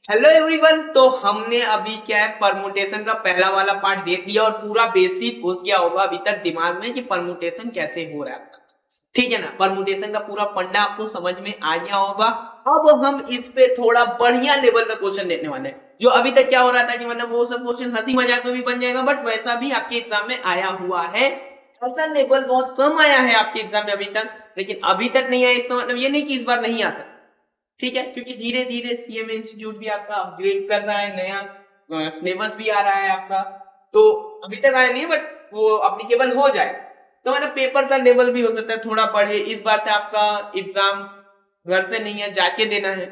Hello everyone. तो हमने अभी क्या है परमुटेशन का पहला वाला पार्ट देख लिया और पूरा बेसिक घुस गया होगा अभी तक दिमाग में कि परमुटेशन कैसे हो रहा है आपका। ठीक है ना, परमुटेशन का पूरा फंडा आपको समझ में आ गया होगा। अब हम इस पे थोड़ा बढ़िया लेवल का क्वेश्चन देखने वाले हैं। जो अभी तक क्या हो रहा था कि मतलब वो सब क्वेश्चन हंसी मजाक में भी बन जाएगा, बट वैसा भी आपके एग्जाम में आया हुआ है। ऐसा लेवल बहुत कम आया है आपके एग्जाम में अभी तक, लेकिन अभी तक नहीं आया इसका मतलब ये नहीं कि इस बार नहीं आ सकता। ठीक है, क्योंकि धीरे धीरे सीएमए इंस्टीट्यूट भी आपका अपग्रेड कर रहा है, नया सिलेबस भी आ रहा है आपका। तो अभी तक आया नहीं बट वो अप्लीकेबल हो जाए तो मतलब पेपर का लेवल भी हो सकता है थोड़ा बढ़े। इस बार से आपका एग्जाम घर से नहीं है, जाके देना है,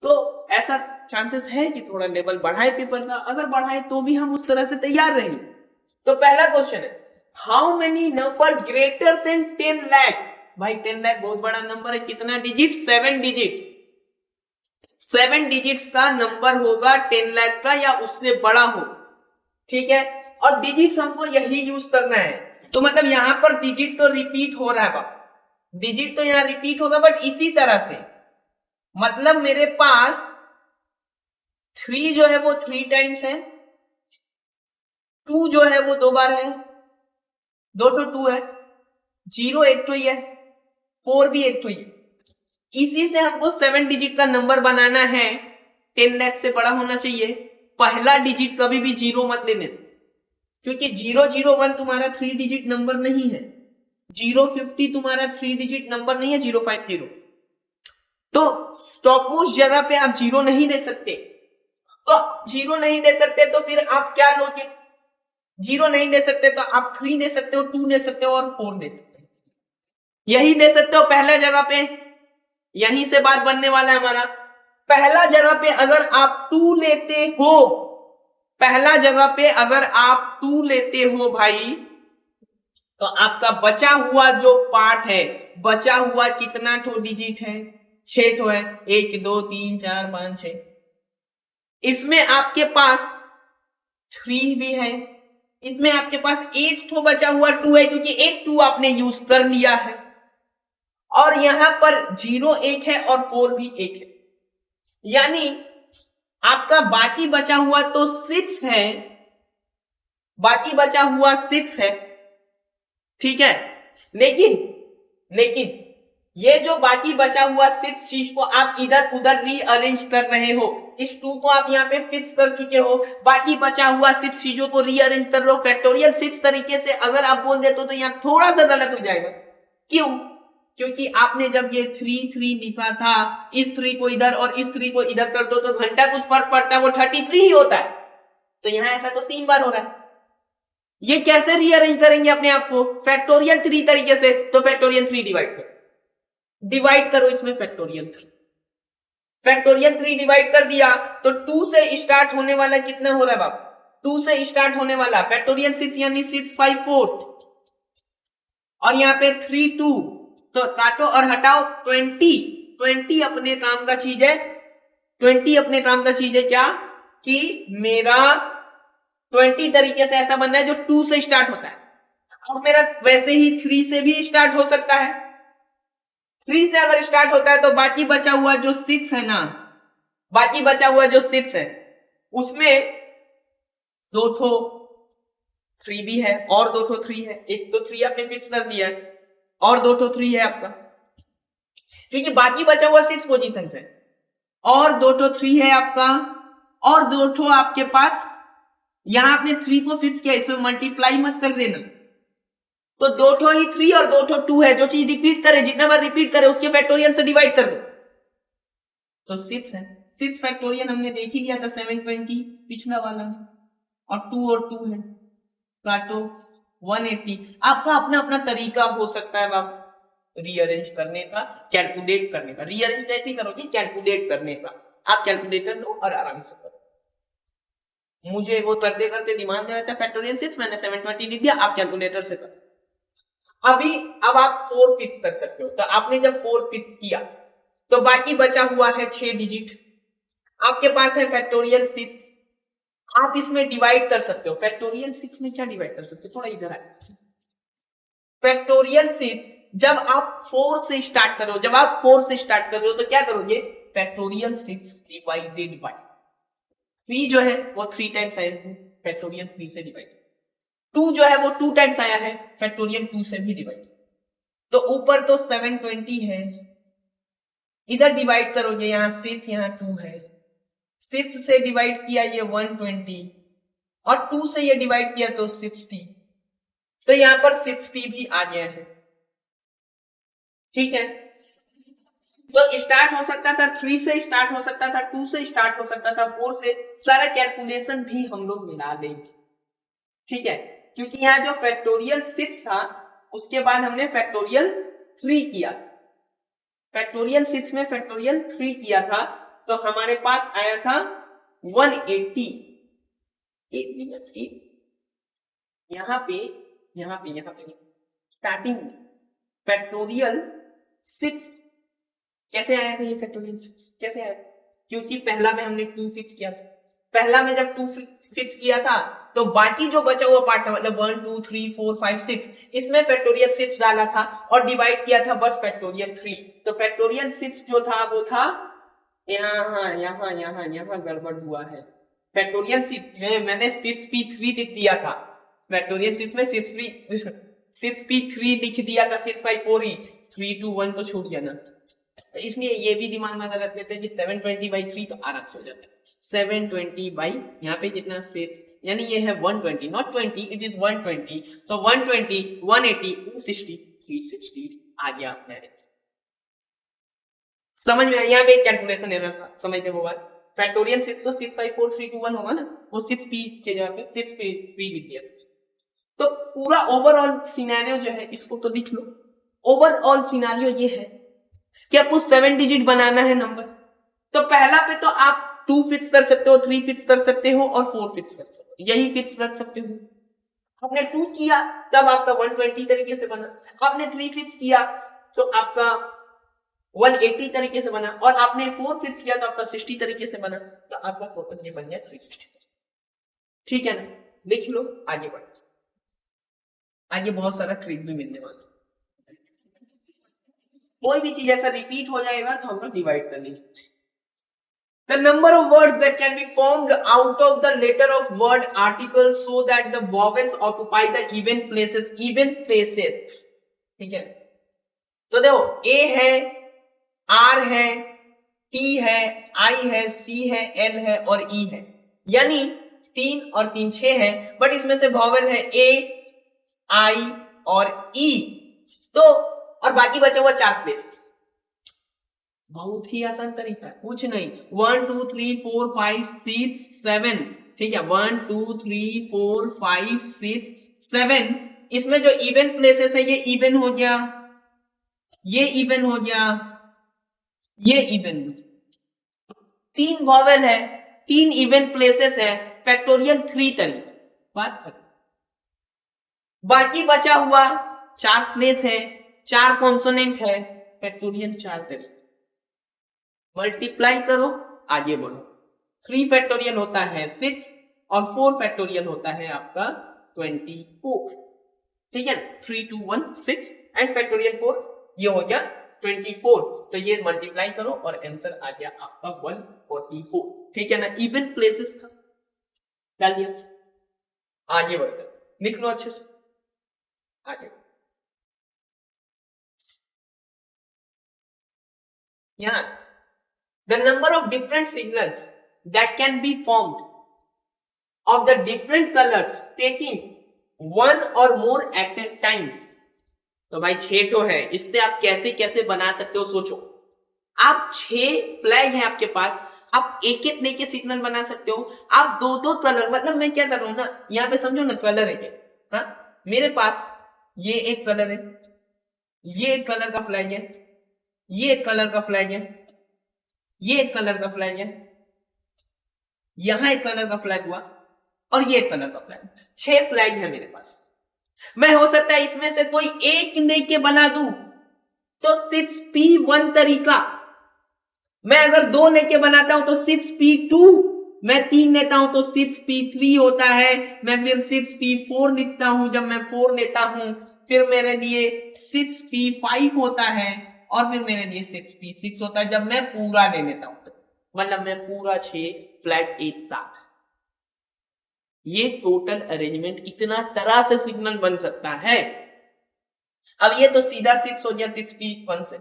तो ऐसा चांसेस है कि थोड़ा लेवल बढ़ाए पेपर का। अगर बढ़ाए तो भी हम उस तरह से तैयार रहेंगे। तो पहला क्वेश्चन है, how many numbers greater than 10 lakh. भाई 10 लाख बहुत बड़ा नंबर है, कितना डिजिट? 7 डिजिट। 7 डिजिट्स का नंबर होगा 10 लाख का या उससे बड़ा होगा। ठीक है, और डिजिट्स हमको यही यूज करना है। तो मतलब यहां पर डिजिट तो रिपीट हो रहा है बाबा, डिजिट तो यहां रिपीट होगा, बट इसी तरह से मतलब मेरे पास 3 जो है वो 3 टाइम्स है, 2 जो है वो 2 बार है, 2 तो 2 है, 0 एक तो ही है, 4 भी एक तो ही है। इसी से हमको 7 डिजिट का नंबर बनाना है। 10 लाख से बड़ा होना चाहिए। पहला डिजिट कभी भी 0 मत लेने, क्योंकि 001 तुम्हारा 3 डिजिट नंबर नहीं है, 050 तुम्हारा 3 डिजिट नंबर नहीं है, 050। तो स्टॉप मोस्ट जगह पे आप 0 नहीं दे सकते। तो 0 नहीं दे सकते तो फिर आप क्या लोगे? 0 नहीं दे सकते तो आप 3 दे सकते हो, 2 दे सकते हो और 4 दे सकते हो। यही दे सकते हो पहला जगह पे। यहीं से बात बनने वाला है हमारा। पहला जगह पे अगर आप 2 लेते हो, पहला जगह पे अगर आप 2 लेते हो भाई, तो आपका बचा हुआ जो पार्ट है, बचा हुआ कितना ठो डिजिट है? 6 ठो है। 1 2 3 4 5 6। इसमें आपके पास 3 भी है, इसमें आपके पास एक ठो बचा हुआ 2 है, क्योंकि एक 2 आपने यूज कर लिया है। और यहां पर 0 एक है और 4 भी एक है, यानी आपका बाकी बचा हुआ तो 6 है, बाकी बचा हुआ 6 है। ठीक है, लेकिन लेकिन ये जो बाकी बचा हुआ 6 चीज को आप इधर उधर रीअरेंज कर रहे हो। इस 2 को आप यहाँ पे फिक्स कर चुके हो, बाकी बचा हुआ 6 चीजों को रीअरेंज कर रहे हो फैक्टोरियल 6 तरीके से। अगर आप बोल देते हो तो यहाँ थोड़ा सा गलत हो जाएगा। क्यों? क्योंकि आपने जब ये 3 लिखा था, इस 3 को इधर और इस 3 को इधर कर दो तो घंटा कुछ फर्क पड़ता है, वो 33 ही होता है। तो यहां ऐसा तो 3 बार हो रहा है। ये कैसे रीअरेंज करेंगे अपने आप को? फैक्टोरियल 3 तरीके से। तो फैक्टोरियल 3 डिवाइड करो इसमें फैक्टोरियल 3। फैक्टोरियल 3 डिवाइड कर दिया तो 2 से स्टार्ट होने वाला कितना हो रहा है बाप? 2 से स्टार्ट होने वाला फैक्टोरियल 6 यानी 6 5 4, और यहाँ पे 3 2, तो काटो और हटाओ 20। 20 अपने काम का चीज है। 20 अपने काम का चीज है क्या? कि मेरा 20 तरीके से ऐसा बनना है जो 2 से स्टार्ट होता है। और मेरा वैसे ही 3 से भी स्टार्ट हो सकता है। 3 से अगर स्टार्ट होता है तो बाकी बचा हुआ जो 6 है ना, बाकी बचा हुआ जो 6 है उसमें 2 ठो 3 भी है और 2 ठो 3 है। एक तो 3 आपने फिक्स कर दिया है और 2 ठो 3 है आपका, क्योंकि बाकी बचा हुआ 6 पोजीशन है और 2 ठो 3 है आपका, और 2 ठो आपके पास यहां आपने 3 को फिक्स किया, इसमें मल्टीप्लाई मत कर देना। तो 2 ठो ही 3 और 2 ठो 2 है, जो चीज रिपीट करे, जितना बार रिपीट करे उसके फैक्टोरियल से डिवाइड कर दो तो 6 है। 6 फैक्टोरियल हमने देख ही लिया था 720 पिछला वाला में, और 2 और 2 है, काटो 180। आपका अपना अपना तरीका हो सकता है बाप रीअरेंज करने का, कैलकुलेट करने का। रीअरेंज ऐसे ही करोगे, कैलकुलेट करने का। आप कैलकुलेटर लो और आराम से करो। मुझे वो करते करते दिमाग में रहता है फैक्टोरियल 6, मैंने 720 लिख दिया, आप कैलकुलेटर से करो। अभी अब आप 4 फिक्स कर सकते हो। तो आपने जब 4 फिक्स किया तो बाकी बचा हुआ है 6 डिजिट, आपके पास है फैक्टोरियल 6। आप इसमें डिवाइड कर सकते हो। फैक्टोरियल 6 में क्या डिवाइड कर सकते हो? थोड़ा इधर आए। फैक्टोरियल 6 जब आप 4 से स्टार्ट करो, जब आप 4 से स्टार्ट कर रहे हो तो क्या करोगे? फैक्टोरियल 6 डिवाइडेड बाय 3 जो है वो 3 टाइम्स आया है फैक्टोरियल 3 से डिवाइड, 2 जो है वो 2 टाइम्स आया है फैक्टोरियल 2 से भी डिवाइड। तो ऊपर तो 720 है, इधर डिवाइड करोगे यहाँ 6 यहाँ 2 है, 6 से डिवाइड किया ये 120 और 2 से ये डिवाइड किया तो 60, तो यहां पर 60 भी आ गया है। ठीक है, तो स्टार्ट हो सकता था 3 से, स्टार्ट हो सकता था 2 से, स्टार्ट हो सकता था 4 से, सारा कैलकुलेशन भी हम लोग मिला देंगे। ठीक है, क्योंकि यहाँ जो फैक्टोरियल 6 था उसके बाद हमने फैक्टोरियल 3 किया, फैक्टोरियल 6 में फैक्टोरियल 3 किया था, तो हमारे पास आया था 180। एक मिनट, यहाँ पे स्टार्टिंग में फैक्टोरियल 6 कैसे आया था, ये फैक्टोरियल 6 कैसे आया, क्योंकि पहला में हमने 2 फिक्स किया था, पहला में जब 2 फिक्स किया था तो बाकी जो बचा हुआ पार्ट था मतलब 1 2 3 4 5 6 इसमें फैक्टोरियल 6 डाला था और डिवाइड किया था बस फैक्टोरियल 3। तो फैक्टोरियल 6 जो था वो था यहाँ गड़बड़ हुआ है, फैक्टोरियल 6 में मैंने 6p3 लिख दिया था, फैक्टोरियल 6 में 6p3 लिख दिया था, 6 by 4 ही 3 2 1 तो छूट गया ना, इसलिए ये भी दिमाग में रख लेते हैं कि 720 by 3 तो आराम से हो जाता है। 720 by यहाँ पे जितना 6 यानी ये है 120 नॉट 20, इट इज 120, तो 120 180 260 360 आ गया डायरेक्ट। समझ में यहाँ पे कैलकुलेशन लेना था, समझते वो बात। फैक्टोरियल 6 तो 6 by 4 3 2 1 होगा ना, वो 6p के जगह पे 6p लिख दिया। तो पूरा ओवरऑल सिनेरियो जो है इसको तो लिख लो। ओवरऑल सिनेरियो ये है कि आपको 7 डिजिट बनाना है नंबर, तो पहला पे तो आप 2 फिक्स कर सकते हो, 3 फिक्स कर सकते हो और 4 फिक्स कर सकते हो, यही फिक्स रख सकते हो। आपने 2 किया तब आपका 120 तरीके से बना, आपने 3 फिक्स किया तो आपका 180 तरीके से बना, और आपने 4 फिक्स किया तो आपका 60 तरीके से बना, तो आपका टोटल ये बन गया 360। ठीक है ना, लिख लो, आगे बढ़ो, आगे बहुत सारा ट्रिक भी मिलने वाला। कोई भी चीज ऐसा रिपीट हो जाएगा तो हम लोग डिवाइड कर लेंगे। The number of words that can be formed out of the letter of word article so that the vowels occupy the even places, even places। ठीक है, तो देखो A है, R है, T है, I है, C है, L है और E है, यानी 3 और 3 6 है, बट इसमें से वॉवेल है A, I और E, तो और बाकी बचा हुआ 4 प्लेसेस। बहुत ही आसान तरीका है, कुछ नहीं, 1 2 3 4 5 6 7, ठीक है, 1 2 3 4 5 6 7, इसमें जो इवन प्लेसेस है ये इवन हो गया, ये इवन हो गया, ये इवन, 3 वॉवेल है, 3 इवन प्लेसेस है, फैक्टोरियल 3 तरीका, बात खत्म। बाकी बचा हुआ 4 प्लेस है, 4 कॉन्सोनेंट है, फैक्टोरियल 4 तरीका। मल्टीप्लाई करो, आगे बढ़ो। 3 फैक्टोरियल होता है 6 और 4 फैक्टोरियल होता है आपका 24। ठीक है, 3 2 1 6 एंड फैक्टोरियल 4 ये हो गया 24, तो ये मल्टीप्लाई करो और आंसर आ गया आपका 144। ठीक है ना, इवन प्लेसेस था, डाल दिया। आगे बढ़ते, लिख लो अच्छे से, आगे यहां the number of different signals that can be formed of the different colors taking one or more at a time। तो भाई 6 तो है, इससे आप कैसे कैसे बना सकते हो सोचो। आप 6 फ्लैग है आपके पास, आप एक एक लेके सिग्नल बना सकते हो, आप 2-2 कलर, मतलब मैं क्या कर रहा हूं ना, यहाँ पे समझो ना, कलर है, हाँ मेरे पास ये एक कलर है, ये एक कलर का फ्लैग है, ये एक कलर का फ्लैग है, ये एक कलर का फ्लैग है, यहां एक कलर का फ्लैग हुआ और ये एक कलर का फ्लैग, 6 फ्लैग है मेरे पास। मैं हो सकता है इसमें से कोई एक लेके बना दूं तो 6p1 तरीका, मैं अगर 2 लेके बनाता हूं तो 6p2, मैं 3 लेता हूं तो 6p3 होता है, मैं फिर 6p4 लिखता हूं, जब मैं 4 लेता हूं फिर मेरे लिए 6p5 होता है, और फिर मेरे लिए 6p6 होता है जब मैं पूरा ले लेता हूं, मतलब मैं पूरा 6 फ्लैट एक साथ। ये टोटल अरेंजमेंट इतना तरह से सिग्नल बन सकता है। अब ये तो सीधा 6 हो गया 6p1 से,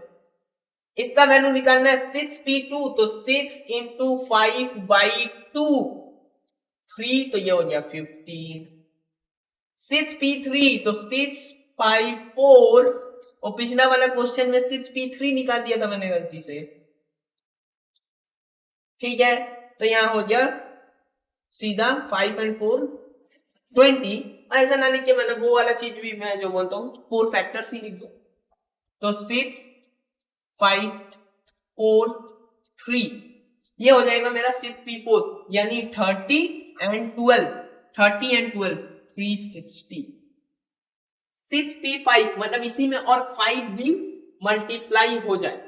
इसका वैल्यू निकालना है 6p2, तो 6 इंटू 5/2, 3 तो ये हो गया 15, 6p3 तो 6/4, और पिछला वाला क्वेश्चन में 6p3 निकाल दिया था मैंने गलती से, ठीक है। तो यहां हो गया सीधा 5 and 4 20, ऐसा ना लिखे मैंने वो वाला चीज भी मैं जो बोलता हूँ 4 फैक्टर्स ही लिख दो, तो 6 5 4 3, ये हो जाएगा मेरा 6p4, यानी 30 and 12 360। 6p5 मतलब इसी में और 5 भी मल्टीप्लाई हो जाए,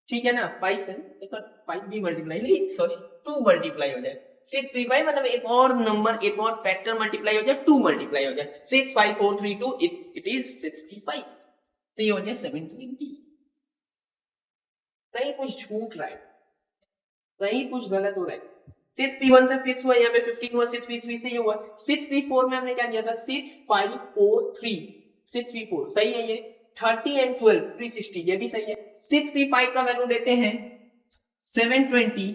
ठीक है ना, 5 भी मल्टीप्लाई नहीं, सॉरी 2 मल्टीप्लाई हो जाए, 6p5 मतलब एक और नंबर, एक और फैक्टर मल्टीप्लाई हो जाए, 2 मल्टीप्लाई हो जाए, 6 5 4 3 2, इट इज 6p5, तो ये हो जाए 720। कहीं कुछ छूट रहा है, कहीं कुछ गलत हो रहा है। 6p1 से 6 हुआ, यहाँ पे 15 हुआ, 6p3 से ये हुआ, 6p4 में हमने क्या किया था 6 5 4 3, 6p4 सही है, ये 30 and 12 360 ये भी सही है। 6p5 का वैल्यू लेते हैं 720,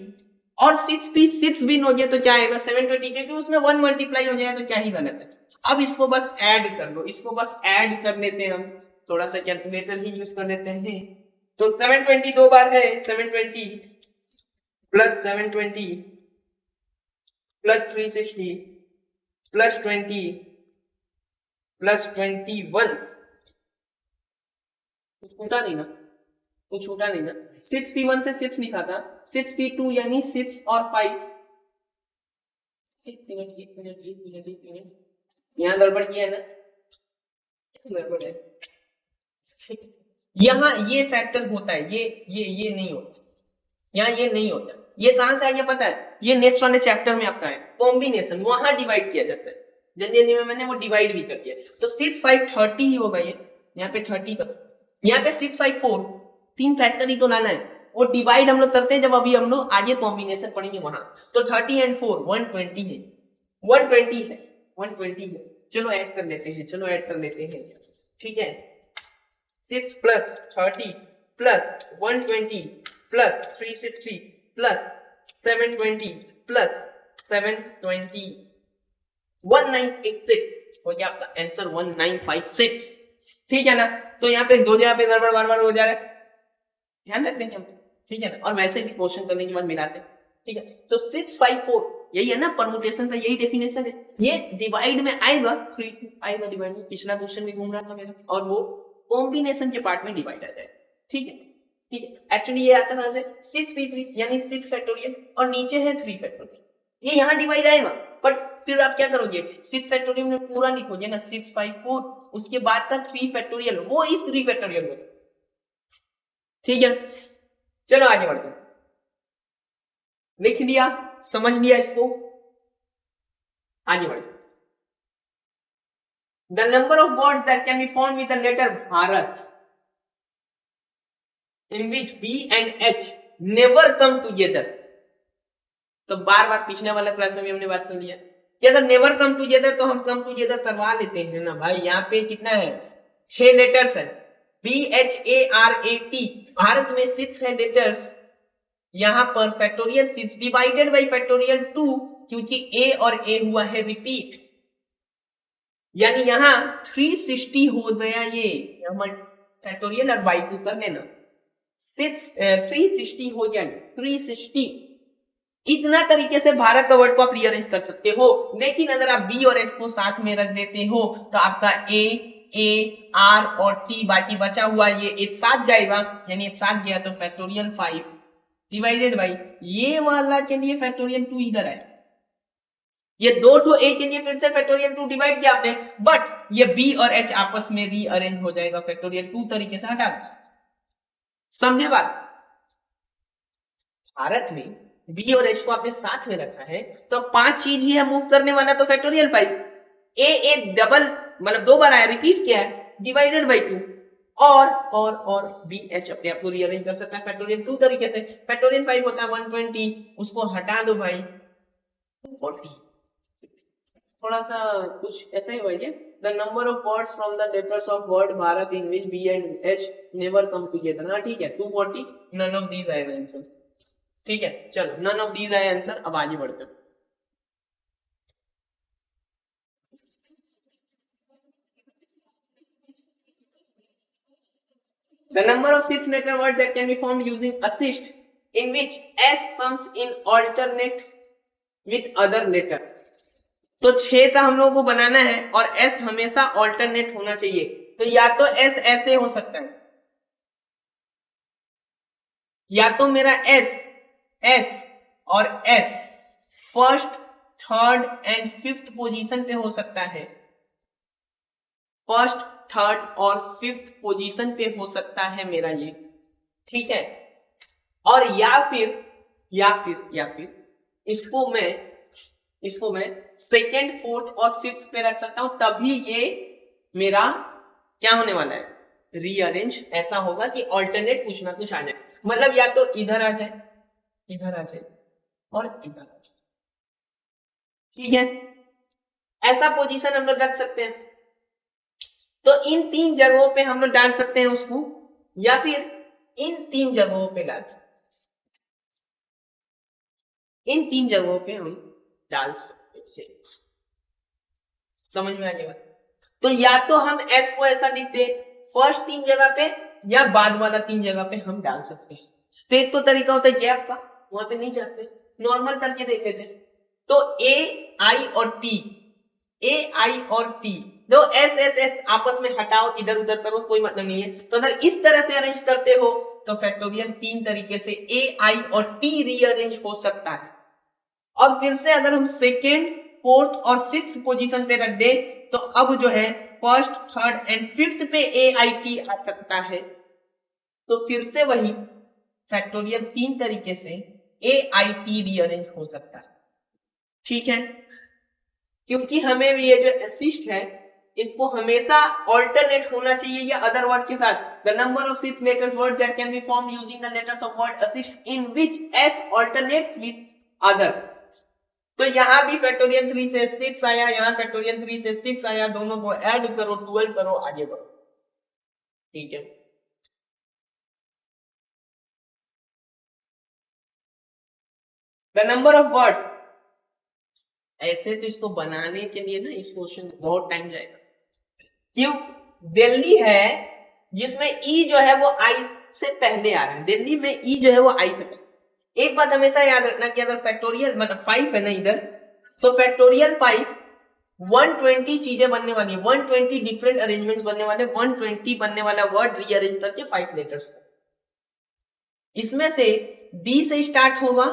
और 6p6 भी हो गया तो क्या आएगा 720, क्योंकि उसमें 1 मल्टीप्लाई हो जाए तो क्या ही गलत है। अब इसको बस ऐड कर लो, इसको बस ऐड कर लेते हैं हम, थोड़ा सा कैलकुलेटर ही यूज कर लेते हैं, तो 720 दो बार है, 720 प्लस 720 प्लस 360 प्लस 20 प्लस 21, छूटा नहीं ना, तो छूटा नहीं ना। 6p1 से 6 लिखा था, 6p2 यानी 6 और 5, एक मिनट यहाँ गड़बड़ किया है ना, गड़बड़ है, यहाँ ये फैक्टर होता है, ये नहीं होता, यहाँ ये नहीं होता, ये कहां से आया पता है, ये नेक्स्ट वाले चैप्टर में आपका है कॉम्बिनेशन, वहां डिवाइड किया जाता है, जल्दी जल्दी में मैंने वो डिवाइड भी कर दिया, तो 6 5 30 ही होगा ये, यहाँ पे 30 का, यहाँ पे 6 5 4 तीन फैक्टर ही तो लाना है, वो डिवाइड हम लोग करते हैं जब अभी हम लोग आगे कॉम्बिनेशन पढ़ेंगे वहां, तो 30 and 4 120 है, 120 है, चलो ऐड कर लेते हैं, ठीक है, 6 plus 30 plus 120 plus 360 plus 720 plus 720 1986 हो गया आपका आंसर 1956, ठीक है ना। तो यहाँ पे दो जगह पे गड़बड़ बार हो जा रहा है, ध्यान रखते हैं हम, ठीक है ना, और वैसे भी क्वेश्चन करने के बाद मिलाते हैं, ठीक है। तो 654 यही है ना परम्यूटेशन का, यही डेफिनेशन है, ये डिवाइड में आएगा, 3 आएगा डिवाइड में, पिछला क्वेश्चन भी घूम रहा था मेरा, और वो कॉम्बिनेशन के पार्ट में डिवाइड आ जाए, ठीक है, ठीक है। एक्चुअली ये आता था 6p3 यानी 6 फैक्टोरियल, और नीचे है 3 फैक्टोरियल, ये यहाँ डिवाइड आएगा, बट फिर आप क्या करोगे 6 फैक्टोरियल में पूरा लिखोगे ना 654, उसके बाद का 3 फैक्टोरियल वो इस 3 फैक्टोरियल में, ठीक है। चलो आगे बढ़ते हैं, लिख लिया, समझ लिया इसको, आगे बढ़ते। The number of words that can be formed with the letter Bharat in which B and H never come together, तो बार पिछले वाला क्लास में भी हमने बात कर लिया कि अगर नेवर कम टुगेदर तो हम कम टुगेदर करवा लेते हैं ना भाई। यहाँ पे कितना है 6 लेटर्स है, BHARAT, भारत में 6 है लेटर्स, यहाँ पर फैक्टोरियल 6 डिवाइडेड बाई फैक्टोरियल 2, क्योंकि A और A हुआ है रिपीट, यानी यहाँ 360 हो गया, ये फैक्टोरियल और बाई 2 कर लेना, 360 हो गया, 360। इतना तरीके से भारत का वर्ड को आप रीअरेंज कर सकते हो, लेकिन अगर आप बी और एच को साथ में रख देते हो तो आपका ए आर और टी बाकी बचा हुआ ये एक साथ जाएगा, यानी एक साथ गया तो फैक्टोरियल 5 डिवाइडेड बाई ये वाला के लिए फैक्टोरियल 2 इधर है, ये दो तो ए के लिए फिर से फैक्टोरियल 2 डिवाइड किया आपने, बट ये बी और एच आपस में रीअरेंज हो जाएगा, फैक्टोरियल 2 तरीके से हटा दो, समझे बात। भारत में बी और एच को आपने साथ में रखा है तो 5 चीज ही है मूव करने वाला, तो फैक्टोरियल 5, ए डबल मतलब 2 बार आया, रिपीट किया है, डिवाइडेड बाई 2, और बी एच अपने आप को रीअरेंज कर सकता है फैक्टोरियल 2 तरीके से। फैक्टोरियल 5 होता है 120, उसको हटा दो भाई 40। थोड़ा सा कुछ ऐसा ही हो गया। The number of words from the letters of word Bharat in which B and H never come together. हाँ ठीक है 240, none of these are answer. ठीक है चलो none of these are answer. अब आगे बढ़ते हैं। The number of 6-letter words that can be formed using assist in which S comes in alternate with other letter। तो 6 का हम लोगों को बनाना है और S हमेशा ऑल्टरनेट होना चाहिए। तो या तो S ऐसे हो सकता है, या तो मेरा S और S first, third and fifth position पे हो सकता है। फर्स्ट, थर्ड और फिफ्थ पोजीशन पे हो सकता है मेरा ये। ठीक है, और या फिर इसको मैं सेकेंड, फोर्थ और सिक्स्थ पे रख सकता हूं, तभी ये मेरा क्या होने वाला है, रीअरेंज ऐसा होगा कि ऑल्टरनेट कुछ ना कुछ आ जाए। मतलब या तो इधर आ जाए, इधर आ जाए और इधर आ जाए। ठीक है, ऐसा पोजीशन हम लोग रख सकते हैं। तो इन 3 जगहों पे हम लोग डाल सकते हैं उसको, या फिर इन 3 जगहों पे डाल सकते हैं। इन 3 जगहों पे हम डाल सकते हैं। समझ में आ गया? तो या तो हम एस को ऐसा लिख दे फर्स्ट 3 जगह पे, या बाद वाला 3 जगह पे हम डाल सकते हैं। तो एक तो तरीका होता है गैप का, वहां पे नहीं जाते, नॉर्मल करके देख लेते। तो ए आई और टी दो एस आपस में हटाओ, इधर उधर करो, कोई मतलब नहीं है। तो अगर इस तरह से अरेंज करते हो तो फैक्टोरियल 3 तरीके से ए आई और टी रीअरेंज हो सकता है। और फिर से अगर हम सेकेंड, फोर्थ और सिक्स्थ पोजीशन पे रख दे तो अब जो है फर्स्ट, थर्ड एंड फिफ्थ पे ए आई टी आ सकता है। तो फिर से वही फैक्टोरियल 3 तरीके से ए आई टी रीअरेंज हो सकता है। ठीक है, क्योंकि हमें भी ये जो असिस्ट है इनको हमेशा ऑल्टरनेट होना चाहिए या अदर वर्ड के साथ। The number of 6 letters word that can be formed using the letters of word assist in which S alternate with other. तो यहां भी फैक्टोरियल 3 से 6 आया, यहां फैक्टोरियल 3 से 6 आया, दोनों को ऐड करो, 12 करो, आगे बढ़ो। ठीक है, द नंबर ऑफ वर्ड। ऐसे तो इसको बनाने के लिए ना इस क्वेश्चन में बहुत टाइम जाएगा। क्यों? दिल्ली है जिसमें ई जो है वो आई से पहले आ रहा है, दिल्ली में ई जो है वो आई से पहले। एक बात हमेशा याद रखना कि अगर फैक्टोरियल मतलब 5 है ना इधर, तो फैक्टोरियल 5 120 चीजें बनने वाली, 120 डिफरेंट अरेंजमेंट्स बनने वाले, 120 बनने वाला वर्ड रीअरेंज करके 5 लेटर्स। इसमें से डी से स्टार्ट होगा,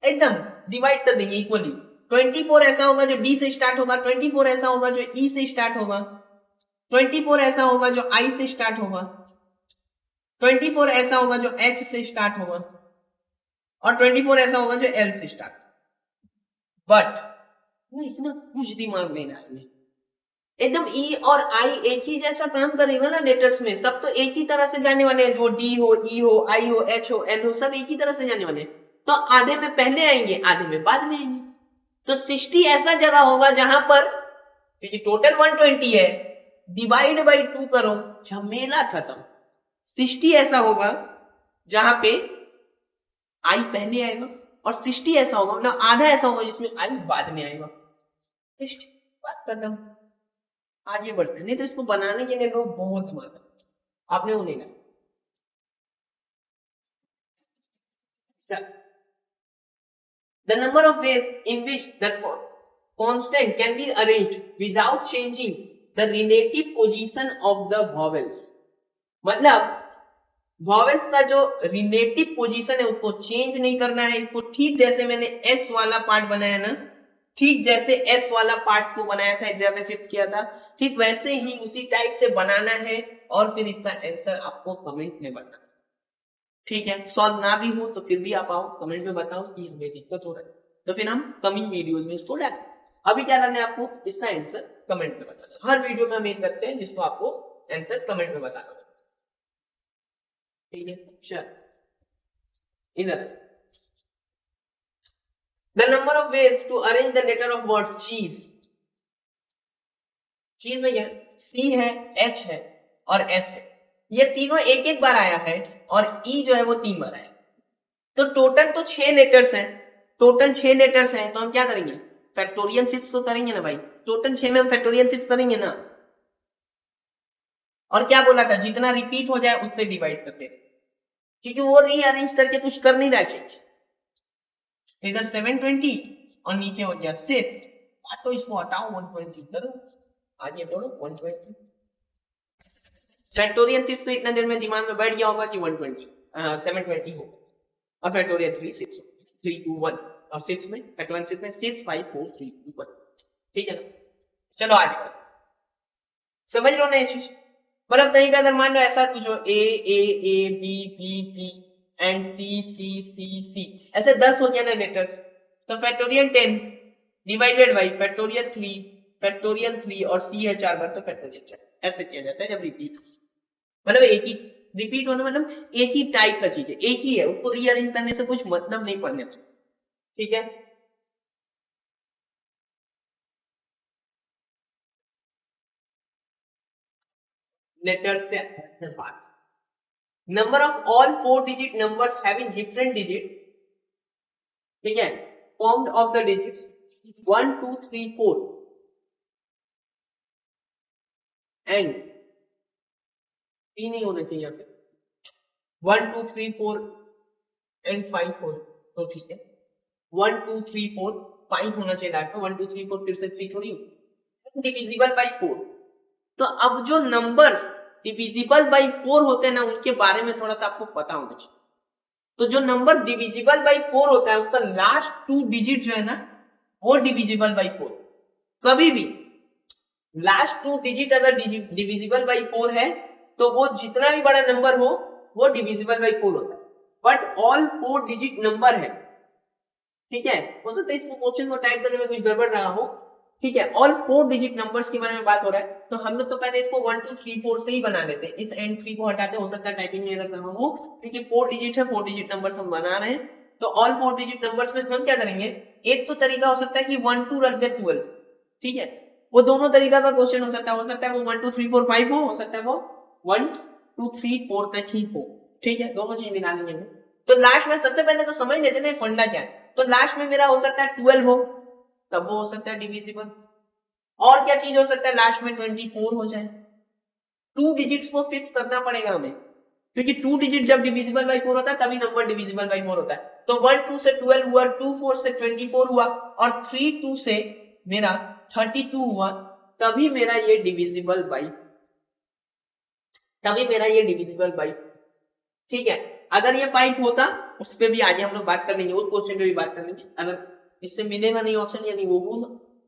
एकदम डिवाइड कर देंगे इक्वली। 24 ऐसा होगा जो डी से स्टार्ट होगा, 24 ऐसा होगा जो ई से स्टार्ट होगा, 24 ऐसा होगा जो आई से स्टार्ट होगा, 24 ऐसा होगा जो एच से स्टार्ट होगा, और 24 ऐसा होगा जो एल से स्टार्ट। बट इतना कुछ दिमाग नहीं डालने, एकदम ई और आई एक ही जैसा काम करेगा ना लेटर्स में, सब तो एक ही तरह से जाने वाले हैं, जो डी हो, ई हो, आई हो, एच हो, एल हो, सब एक ही तरह से जाने वाले हैं। तो आधे में पहले आएंगे, आधे में बाद में आएंगे। तो 60 ऐसा जगह होगा जहां पर टोटल 120 है, डिवाइड बाई 2 करो, झमेला खत्म। 60 ऐसा होगा जहां पे आई पहले आएगा, और 60 ऐसा होगा मतलब आधा ऐसा होगा जिसमें आई बाद में आएगा। बात खत्म, आगे बढ़ते। नहीं तो इसको बनाने के लिए लोग बहुत मारते, आपने वो नहीं ना। चल, the number of ways in which the constant can be arranged without changing the relative position of the vowels। मतलब वॉवेल्स का जो रिलेटिव पोजीशन है उसको चेंज नहीं करना है इसको। ठीक जैसे मैंने एस वाला पार्ट बनाया ना, ठीक जैसे एस वाला पार्ट को बनाया था, एग्जाम में फिक्स किया था, ठीक वैसे ही उसी टाइप से बनाना है, और फिर इसका आंसर आपको कमेंट में बताना। ठीक है, सॉल्व ना भी हो तो फिर भी आप आओ कमेंट में बताओ कि हमें दिक्कत हो रहा है, तो फिर हम कमिंग वीडियोस में इसको डालें। अभी क्या करना है आपको, इसका आंसर कमेंट में बताना। हर वीडियो में हम एक करते हैं जिसको आपको आंसर कमेंट में बताना। ठीक है, चल इधर the number of ways to arrange the letter of words cheese. Cheese में क्या सी है, एच है और एस है, ये तीनों एक एक बार आया है और ई जो है वो 3 बार आया। तो टोटल तो 6 लेटर्स हैं, टोटल 6 लेटर्स हैं, तो हम क्या करेंगे फैक्टोरियल 6 तो करेंगे ना भाई, टोटल 6 में हम फैक्टोरियल 6 करेंगे ना। और क्या बोला था जितना रिपीट हो जाए उससे डिवाइड करके, क्योंकि वो रीअरेंज करके कुछ कर नहीं रहा चाहिए। इधर 720 और नीचे हो गया 6, तो इसको हटाओ 120 करो, आगे बढ़ो 120। फैक्टोरियल 6 तो इतना देर में दिमाग में बैठ गया होगा कि 120 720 हो, और फैक्टोरियल 3 6 3 2 1 और 6 में फैक्टोरियल 6 में 6 5 4 3 2 1। ठीक है ना, चलो आगे बढ़ो, समझ लो ना ये चीज। मतलब कहीं पे अगर मान लो ऐसा कुछ हो A B B B and C C C C ऐसे 10 हो गया ना लेटर्स, तो फैक्टोरियल 10 डिवाइडेड बाई फैक्टोरियल 3 और सी है 4 बार तो फैक्टोरियल 4, ऐसे किया जाता है जब रिपीट, मतलब एक ही रिपीट होना मतलब एक ही टाइप का चीज है, एक ही है, उसको रीअरेंज करने से कुछ मतलब नहीं पड़ने। ठीक है, लेटर्स से बात, number of all 4 digit numbers having different digits, ठीक है, formed of the digits 1 2 3 4 and 3 नहीं होना चाहिए यहाँ पे 1 2 3 4 एंड 5 4, तो ठीक है 1 2 3 4 5 होना चाहिए आपका, 1 2 3 4 फिर से 3 थोड़ी डिविजिबल बाई 4। तो अब जो नंबर्स डिविजिबल बाई 4 होते हैं ना उनके बारे में थोड़ा सा आपको पता होना चाहिए। तो जो नंबर डिविजिबल बाई 4 होता है उसका लास्ट 2 डिजिट जो है ना वो डिविजिबल बाई 4, कभी भी लास्ट 2 डिजिट अगर डिविजिबल बाई 4 है तो वो जितना भी बड़ा नंबर हो वो डिविजिबल बाई 4 होता है, बट ऑल 4 डिजिट नंबर है। ठीक है, हो सकता है इस क्वेश्चन को टाइप करने में कुछ गड़बड़ रहा हो। ठीक है, ऑल 4 डिजिट नंबर्स के बारे में बात हो रहा है, तो हम लोग तो पहले इसको 1 2 3 4 से ही बना देते हैं, इस एंड 3 को हटाते, हो सकता है टाइपिंग में एरर ना हो, क्योंकि 4 डिजिट है, 4 डिजिट नंबर्स हम बना रहे हैं। तो ऑल 4 डिजिट नंबर्स में हम क्या करेंगे, एक तो तरीका हो सकता है कि 1 2 रख दे 12, ठीक है, वो दोनों तरीका का क्वेश्चन हो सकता है वो 1 2 3 4 5 हो सकता है वो 1 2 3 4 तक ही हो। ठीक है, दोनों चीज मिला लेंगे। तो लास्ट में सबसे पहले तो समझ लेते ना फंडा क्या है, तो लास्ट में मेरा हो सकता है 12 हो, तब वो हो सकता है डिविजिबल। और क्या चीज हो सकता है लास्ट में 24 हो जाए, 2 डिजिट्स को फिक्स करना पड़ेगा हमें, क्योंकि 2 डिजिट जब डिविजिबल बाई 4 होता है तभी नंबर डिविजिबल बाई 4 होता है। तो 1 2 से 12 हुआ, 2 4 से 24 हुआ और 3 2 से मेरा 32 हुआ, तभी मेरा ये डिविजिबल बाई, तभी मेरा ये डिविजिबल बाई। ठीक है, अगर ये 5 होता उस पे भी आगे हम लोग बात कर लेंगे, उस क्वेश्चन पे भी बात कर लेंगे, अगर इससे मिलेगा नहीं ऑप्शन यानी वो बोलो।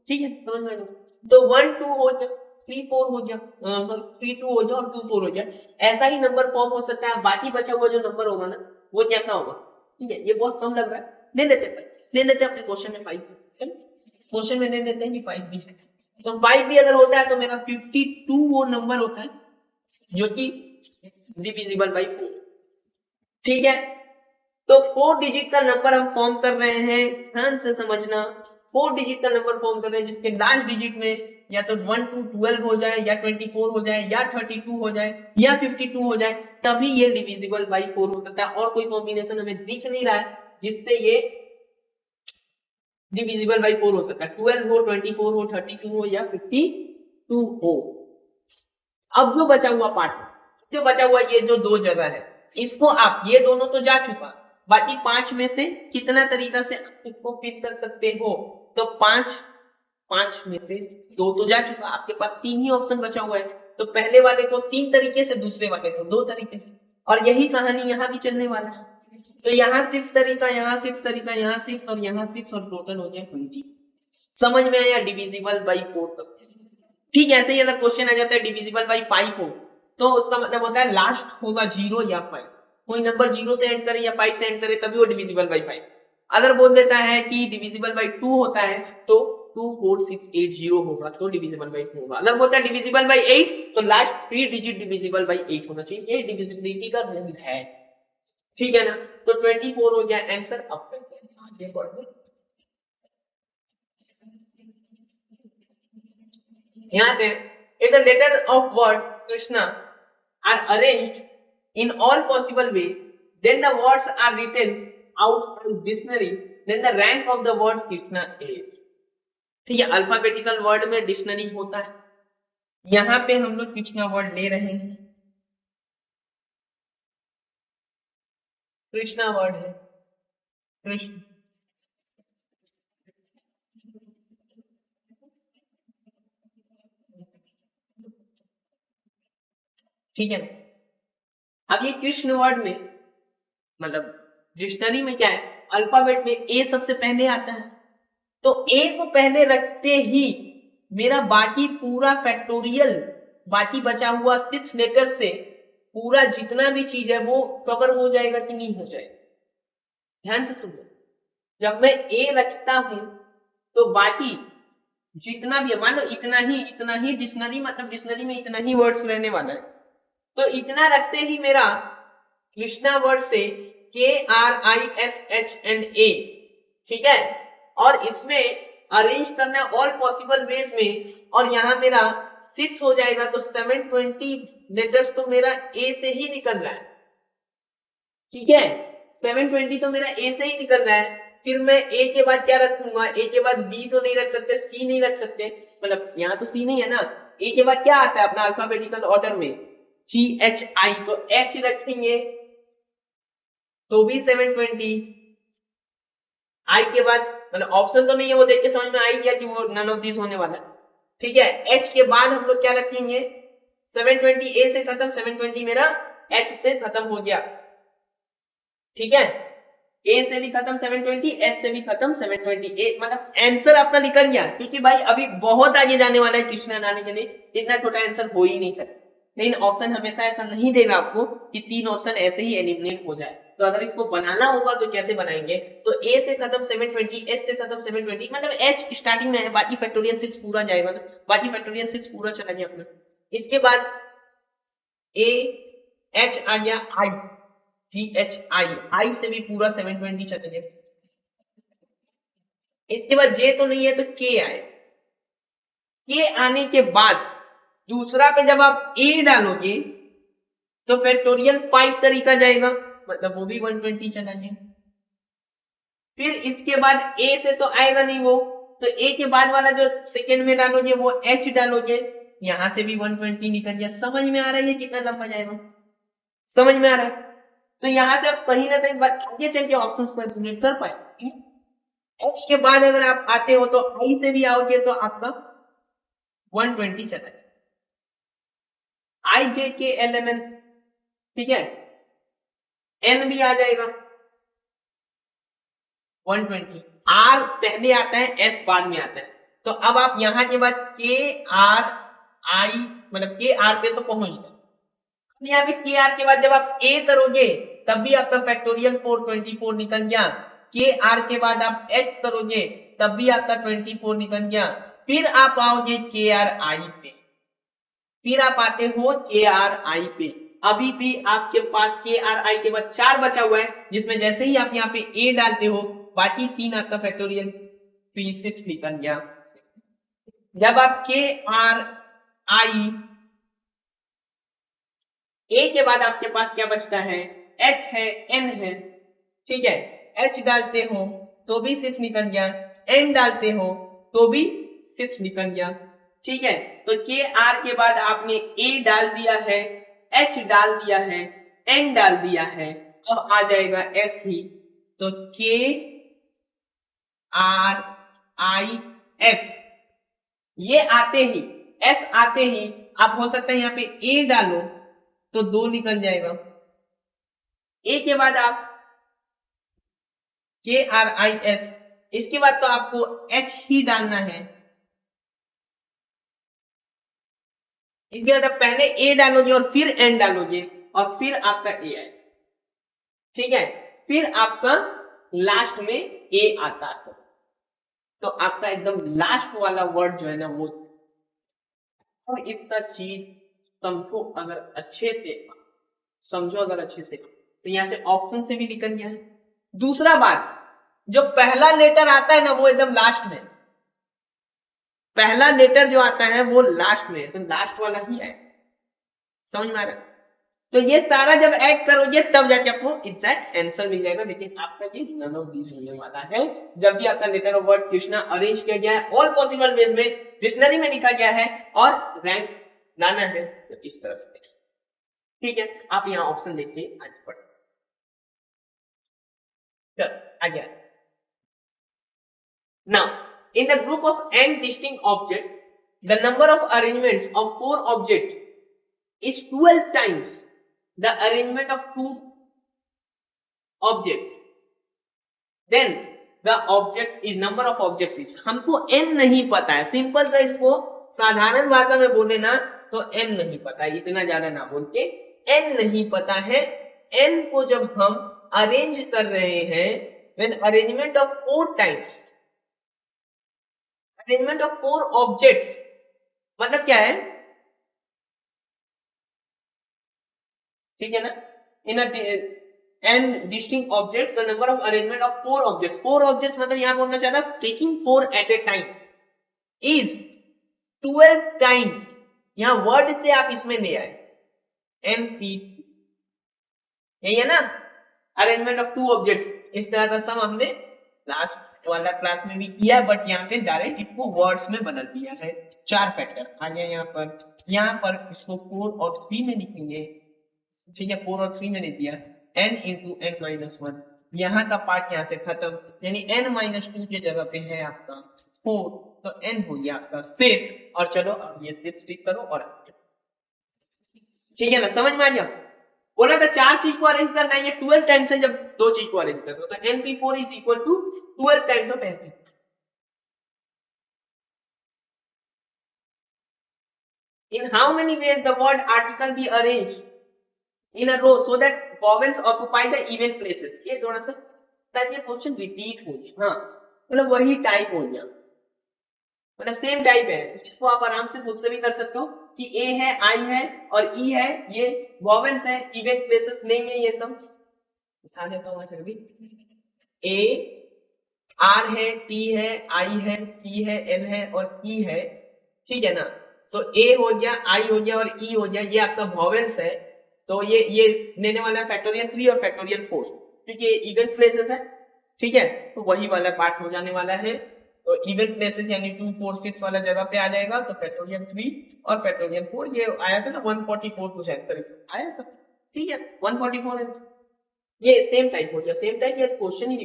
ठीक है, समझ में, तो 1 2 हो जाए, 3 4 हो जाए, सॉरी 3 2 हो जाए और 2 4 हो जाए, ऐसा ही नंबर फॉर्म हो सकता है। बाकी बचा हुआ जो नंबर होगा ना वो कैसा होगा, ठीक है, ये बहुत कम लग रहा है, ले लेते हैं अपने क्वेश्चन में 5, चलो क्वेश्चन में ले लेते हैं कि 5 भी है, तो 5 भी अगर होता है तो मेरा 52 वो नंबर होता है जो कि डिविजिबल बाई 4। ठीक है, तो 4 डिजिट का नंबर हम फॉर्म कर रहे हैं, ध्यान से समझना, 4 डिजिट का नंबर फॉर्म कर रहे हैं जिसके लास्ट डिजिट में या तो 1 2 12 हो जाए या 24 हो जाए या 32 हो जाए या 52 हो जाए, तभी ये डिविजिबल बाई 4 हो सकता है। और कोई कॉम्बिनेशन हमें दिख नहीं रहा है जिससे ये डिविजिबल बाई 4 हो सकता है, 12 हो, 24 हो, 32 हो या 52 हो। अब जो बचा हुआ पार्ट, जो बचा हुआ ये जो 2 जगह है, इसको आप, ये दोनों तो जा चुका, बाकी 5 में से कितना तरीका से आप इसको फिट कर सकते हो, तो 5 में से 2 तो जा चुका, आपके पास 3 ही ऑप्शन बचा हुआ है, तो पहले वाले को 3 तरीके से, दूसरे वाले को 2 तरीके से, और यही कहानी यहाँ भी चलने वाला है। तो यहाँ 6 तरीका, यहाँ 6 तरीका, यहाँ 6 और यहाँ 6 और टोटल हो जाए 20। समझ में आया, डिविजिबल बाई 4 तक। ठीक, ऐसे ही अगर क्वेश्चन आ जाता है डिविजिबल बाई 5 हो तो उसका मतलब होता है लास्ट होगा 0 या 5, कोई नंबर 0 से एंड करे या 5 से एंड करे तभी वो डिविजिबल बाई 5। अगर बोल देता है कि डिविजिबल बाई 2 होता है तो 24680 होगा तो डिविजिबल बाई 2 होगा। अगर बोलता है डिविजिबल बाई 8 तो लास्ट 3 डिजिट डिविजिबल बाई 8 होना चाहिए। ये डिविजिबिलिटी का रूल है, ठीक है ना। तो 24 हो गया आंसर। अब करते हैं आगे बढ़ते। यहाँ पे if the letter of word Krishna are arranged in all possible way, then the words are written out of dictionary, then the rank of the word Krishna is। ठीक है, अल्फाबेटिकल वर्ड में डिक्शनरी होता है, यहाँ पे हम लोग Krishna word ले रहे हैं, कृष्णा वर्ड है कृष्ण। ठीक है, अब ये कृष्ण वर्ड में मतलब डिक्शनरी में क्या है, अल्फाबेट में ए सबसे पहले आता है, तो ए को पहले रखते ही मेरा बाकी पूरा फैक्टोरियल, बाकी बचा हुआ 6 लेटर से पूरा जितना भी चीज है वो कवर हो जाएगा कि नहीं हो जाएगा। ध्यान से सुनो, जब मैं ए रखता हूं तो बाकी जितना भी है, मान लो इतना ही डिक्शनरी, मतलब डिक्शनरी में इतना ही वर्ड्स रहने वाला है, तो इतना रखते ही मेरा कृष्णा वर्ड से KRISHNA, ठीक है, और इसमें अरेंज करना है ऑल पॉसिबल वेज में, और यहां मेरा 6 हो जाएगा तो 720 लेटर्स तो मेरा ए से ही निकल रहा है। ठीक है, 720 तो मेरा ए से ही निकल रहा है। फिर मैं ए के बाद क्या रखूंगा, ए के बाद बी तो नहीं रख सकते, सी नहीं रख सकते, मतलब यहाँ तो सी नहीं है ना, ए के बाद क्या आता है अपना अल्फाबेटिकल ऑर्डर में GHI, तो H रखेंगे तो भी 720। आई के बाद मतलब ऑप्शन तो नहीं है, वो देख के समझ में आ गया कि वो नन ऑफ दिस होने वाला है। ठीक है, H के बाद हम लोग क्या रखेंगे, 720 ए से खत्म, 720 मेरा H से खत्म हो गया। ठीक है, ए से भी खत्म 720, एस से भी खत्म 720, ए मतलब आंसर आपका निकल गया, क्योंकि भाई अभी बहुत आगे जाने वाला है क्वेश्चन आने के लिए, इतना छोटा आंसर हो ही नहीं सकता। लेकिन ऑप्शन हमेशा ऐसा नहीं देगा आपको कि 3 ऑप्शन ऐसे ही एलिमिनेट हो जाए, तो अगर इसको बनाना होगा तो कैसे बनाएंगे, तो ए से खत्म 720, एस से खत्म 720, मतलब एच स्टार्टिंग में है, बाकी फैक्टोरियल 6 पूरा जाएगा, मतलब बाकी फैक्टोरियल 6 पूरा चला गया अपना। इसके बाद ए एच आ गया, आई GHI, आई से भी पूरा 720 चले गए। इसके बाद जे तो नहीं है तो के आए, के आने के बाद दूसरा पे जब आप ए डालोगे तो फैक्टोरियल 5 तरीका जाएगा, मतलब वो भी 120 चला गया। फिर इसके बाद ए से तो आएगा नहीं वो, तो ए के बाद वाला जो सेकंड में डालोगे वो एच डालोगे, यहां से भी 120 निकल गया। समझ में आ रहा है ये कितना लंबा जाएगा, समझ में आ रहा है। तो यहां से आप कहीं ना कहीं आगे चल के ऑप्शंस को एलिमिनेट कर पाए। एच के बाद अगर आप आते हो तो आई से भी आओगे तो आपका 120 चला जाएगा, IJKLMN, ठीक है, एन भी आ जाएगा 120, आर पहले आता है, एस बाद में आता है। तो अब आप यहां के बाद KRI मतलब KR पे तो पहुंच गए। यहाँ पे KR के बाद जब आप ए करोगे तब भी आपका फैक्टोरियल 424 निकल गया। KR के बाद आप एच करोगे तब भी आपका 24 निकल गया। फिर आप आओगे KRI पे, फिर आप आते हो KRI पे, अभी भी आपके पास KRI के बाद 4 बचा हुआ है, जिसमें जैसे ही आप यहाँ पे ए डालते हो बाकी 3 आपका फैक्टोरियल 36 निकल गया। जब आप KRI ए के बाद आपके पास क्या बचता है, एच है, एन है, ठीक है, एच डालते हो तो भी 6 निकल गया, एन डालते हो तो भी 6 निकल गया। ठीक है, तो के आर के बाद आपने ए डाल दिया है, एच डाल दिया है, एन डाल दिया है, अब आ जाएगा एस ही, तो के आर आई एस, ये आते ही, एस आते ही आप हो सकता है यहाँ पे ए डालो तो 2 निकल जाएगा, ए के बाद आप KRIS, इसके बाद तो आपको एच ही डालना है, इसके बाद आप पहले ए डालोगे और फिर एन डालोगे और फिर आपका ए आए, ठीक है, फिर आपका लास्ट में ए आता है। तो आपका एकदम लास्ट वाला वर्ड जो है ना वो, तो इसका चीज समझो अगर अच्छे से, समझो अगर अच्छे से, तो यहां से ऑप्शन से भी निकल गया है। दूसरा बात, जो पहला लेटर आता है ना वो एकदम लास्ट में, पहला लेटर जो आता है वो लास्ट में, तो लास्ट वाला ही है, समझ में आ रहा है? तो ये सारा जब ऐड करोगे तब जाके आपको एग्जैक्ट आंसर मिल जाएगा, लेकिन आपका ये नन ऑफ दीस होने वाला है। जब भी आपका letter of word question arrange किया गया है ऑल पॉसिबल वे में, डिक्शनरी में लिखा गया है और रैंक लाना है, तो इस तरह से, ठीक है। आप यहाँ ऑप्शन देख के आगे बढ़ो। चल आगे। Now, in the group of n distinct objects, the number of arrangements of 4 objects is 12 times the arrangement of 2 objects. Then the objects is number of objects is, हमको n नहीं पता है, सिंपल सा इसको साधारण भाषा में बोले ना तो n नहीं पता है, इतना ज्यादा ना बोल के n नहीं पता है। n को जब हम अरेंज कर रहे हैं, when arrangement of 4 times, arrangement of 4 objects मतलब क्या है, ठीक है ना, इन n distinct objects the number of arrangement of 4 objects, 4 objects मतलब यहां बोलना चाह रहा taking 4 at a time is 12 times, यहां वर्ड से आप इसमें ले आए np, यही है ना, अरेंजमेंट ऑफ 2 ऑब्जेक्ट्स। इस तरह का सम हमने लास्ट वाला क्लास में भी किया, बट यहाँ पे डायरेक्ट इसको वर्ड्स में बदल दिया है। 4 फैक्टर आ गया यहाँ पर इसको 4 और 3 में लिखेंगे, ठीक है, 4 और 3 में लिख दिया, n इंटू n माइनस 1, यहाँ का पार्ट यहाँ से खत्म, यानी n माइनस 2 की जगह पे है आपका 4, तो n हो गया आपका 6, और चलो अब ये 6 टिक करो और ठीक है ना, समझ में आ गया। बोला था 4 चीज को अरेंज करना है, ये 12 टाइम्स है जब 2 चीज को अरेंज कर दो, तो np4 is equal to 12 times of np। In how many ways the word article be arranged in a row so that vowels occupy the even places? ये थोड़ा सा शायद ये क्वेश्चन रिपीट हो गया, हाँ मतलब वही टाइप हो गया, मतलब सेम टाइप है। इसको आप आराम से खुद से भी कर सकते हो कि ए है, आई है और ई है, ये वॉवेल्स है, इवन प्लेसेस नहीं है, ये सब उठा देता हूं फिर भी, ए आर है, टी है, आई है, सी है, एन है और ई है, ठीक है ना। तो ए हो गया, आई हो गया और ई हो गया, ये आपका वॉवेल्स है, तो ये लेने वाला है फैक्टोरियल 3 और फैक्टोरियल 4, क्योंकि ये इवन प्लेसेस है, ठीक है, तो वही वाला पार्ट हो जाने वाला है। तो इवन प्लेसेस यानी 2 4 6 वाला जगह पे आ जाएगा, तो फैक्टोरियल 3 और फैक्टोरियल 4, ये आया था ना 144 कुछ आंसर आया था, ठीक है, 144 आंसर, ये सेम टाइप हो गया, सेम टाइप, ये क्वेश्चन ही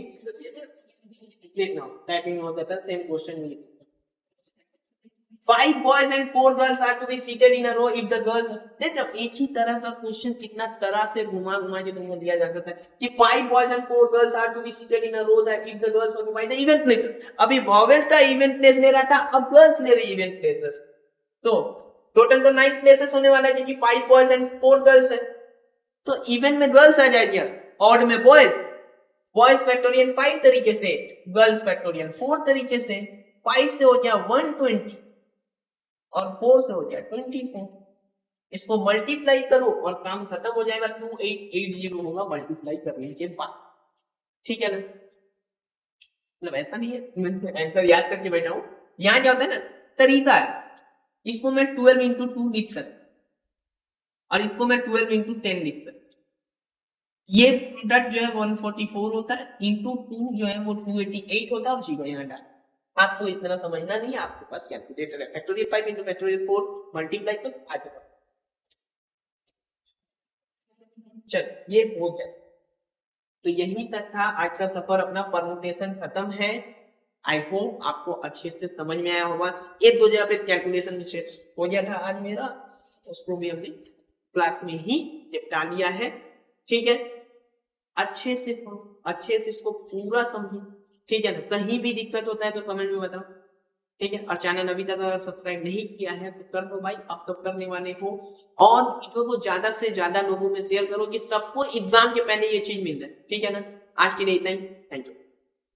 लिखना टाइपिंग हो जाता है, same question he. 5 boys and 4 girls are to be seated in a row if the girls, देखो एक ही तरह का क्वेश्चन कितना तरह से घुमा घुमा के तुमको दिया जा सकता है कि 5 boys and 4 girls are to be seated in a row that if the girls occupy the even places। अभी vowel का even place ले रहा था, अब girls ले रही even places, तो टोटल तो 9 places होने वाला है क्योंकि 5 boys and 4 girls है, तो even में girls आ जाएगी, odd में boys, boys फैक्टोरियल 5 तरीके से, girls फैक्टोरियल 4 तरीके से, 5 से हो गया 120 और 4 से हो गया 24, इसको मल्टीप्लाई करो और काम खत्म हो जाएगा, 2880 होगा मल्टीप्लाई करने के बाद, ठीक है ना। मतलब ऐसा नहीं है मैं आंसर याद करके बैठा हूं, यहां क्या होता है ना तरीका है, इसको मैं 12 इंटू 2 लिख सकता और इसको मैं 12 इंटू 10 लिख सकता, ये प्रोडक्ट जो है 144 होता है, इंटू 2 जो है वो 288 होता है और 0 यहाँ डाल, आपको इतना समझना नहीं है, आपके पास कैलकुलेटर है, फैक्टोरियल 5 इंटू फैक्टोरियल 4 मल्टीप्लाई कर आगे बढ़ो। चल ये हो कैसे, तो यही तक था आज का सफर, अपना परमुटेशन खत्म है। आई होप आपको अच्छे से समझ में आया होगा, एक दो जगह पे कैलकुलेशन मिस्टेक्स हो गया था आज मेरा, उसको भी हमने क्लास में ही निपटा लिया है, ठीक है। अच्छे से इसको पूरा समझो, ठीक है ना, कहीं भी दिक्कत होता है तो कमेंट में बताओ, ठीक है। और चैनल अभी तक अगर सब्सक्राइब नहीं किया है तो कर दो भाई, अब तो करने वाले हो, और वीडियो को ज्यादा से ज्यादा लोगों में शेयर करो कि सबको एग्जाम के पहले ये चीज मिल जाए, ठीक है ना। आज के लिए इतना ही, थैंक यू।